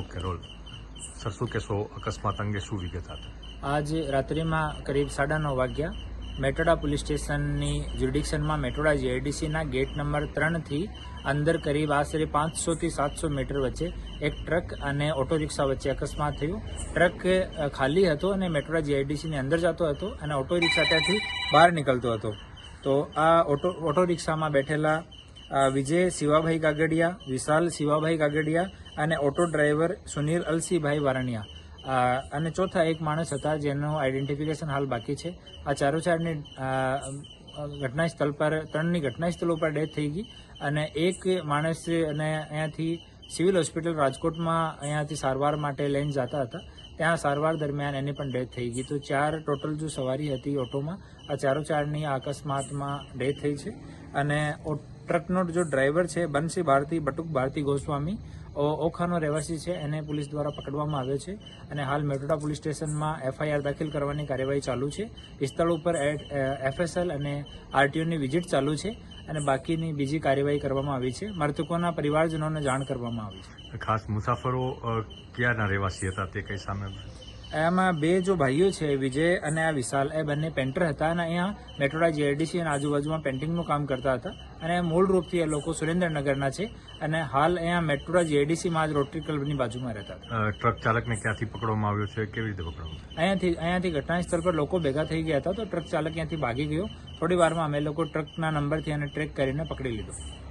Okay role sir, શું કહેશો અકસ્માત અંગે, શું વિગત આપે? આજ રાત્રિમાં કરીબ 9:30 વાગ્યા મેટોડા પોલીસ સ્ટેશનની જ્યુરિડિક્શનમાં મેટોડા જીઆઈડીસીના ગેટ નંબર 3થી અંદર કરીબ આશરે 500 થી 700 મીટર વચ્ચે એક ટ્રક અને ઓટો રિક્ષા વચ્ચે અકસ્માત થયું. ટ્રક ખાલી હતો અને મેટોડા જીઆઈડીસીની અંદર જતો હતો અને ઓટો રિક્ષા ત્યાંથી બહાર નીકળતો હતો. તો આ ઓટો રિક્ષામાં બેઠેલા વિજય શિવાભાઈ કાગડિયા, વિશાલ શિવાભાઈ કાગડિયા અને ઓટો ડ્રાઈવર સુનિલ અલસીભાઈ વારણિયા અને ચોથા એક માણસ હતા જેનું આઈડેન્ટિફિકેશન હાલ બાકી છે. આ ચારોચારની ઘટના સ્થળ પર 3ની ઘટના સ્થળ ઉપર ડેથ થઈ ગઈ અને એક માણસ અને અહીંયાથી સિવિલ હોસ્પિટલ રાજકોટમાં અહીંયાથી સારવાર માટે લઈને જતા હતા. ત્યાં સારવાર દરમિયાન એની પણ ડેથ થઈ ગઈ. તો 4 ટોટલ જો સવારી હતી ઓટોમાં, આ ચારોચારની આ અકસ્માતમાં ડેથ થઈ છે. અને ટ્રકનો જો ડ્રાઈવર છે બંસી ભારતી બટુક ભારતી ગોસ્વામી, ઓખાનો રહેવાસી છે, એને પોલીસ દ્વારા પકડવામાં આવ્યો છે અને હાલ મેટોડા પોલીસ સ્ટેશનમાં FIR દાખલ કરવાની કાર્યવાહી ચાલુ છે. સ્થળ ઉપર FSL અને RTOની વિઝિટ ચાલુ છે અને બાકીની બીજી કાર્યવાહી કરવામાં આવી છે. મૃતકોના પરિવારજનોને જાણ કરવામાં આવી છે. ખાસ મુસાફરો ક્યાંના રહેવાસી હતા તે કઈ સામે? એમાં 2 જો ભાઈઓ છે, વિજય અને આ વિશાલ, એ બંને પેન્ટર હતા અને અહીંયા મેટોડા જીઆઈડીસી અને આજુબાજુમાં પેન્ટિંગનું કામ કરતા હતા અને મૂળ રૂપથી એ લોકો સુરેન્દ્રનગરના છે અને હાલ અહીંયા મેટોડા જીઆઈડીસીમાં જ રોટરી ક્લબની બાજુમાં રહેતા હતા. ટ્રક ચાલકને ક્યાંથી પકડવામાં આવ્યો છે, કેવી રીતે પકડવામાં? અહીંયાથી ઘટના સ્થળ પર લોકો ભેગા થઈ ગયા હતા તો ટ્રક ચાલક ત્યાંથી ભાગી ગયો. થોડી વારમાં અમે લોકો ટ્રકના નંબરથી એને ટ્રેક કરીને પકડી લીધો.